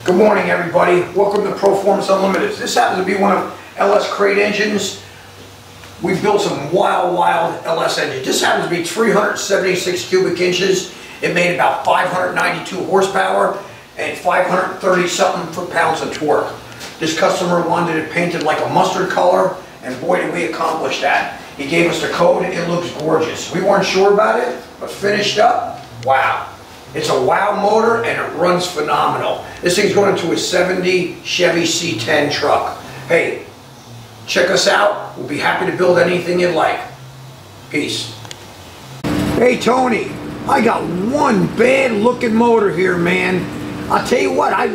Good morning, everybody. Welcome to Proformance Unlimited. This happens to be one of LS crate engines. We built some wild LS engines. This happens to be 376 cubic inches. It made about 592 horsepower and 530 something foot-pounds of torque. This customer wanted it painted like a mustard color, and boy did we accomplish that. He gave us the code. It looks gorgeous. We weren't sure about it, but finished up, wow. It's a wow motor and it runs phenomenal. This thing's going into a 70 Chevy C10 truck. Hey, check us out. We'll be happy to build anything you'd like. Peace. Hey Tony, I got one bad looking motor here, man. I'll tell you what, I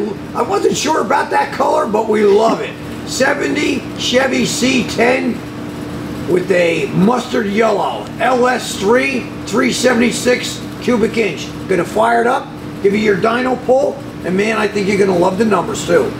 wasn't sure about that color, but we love it. 70 Chevy C10 with a mustard yellow LS3 376 cubic inch. Gonna fire it up, give you your dyno pull, and man, I think you're gonna love the numbers too.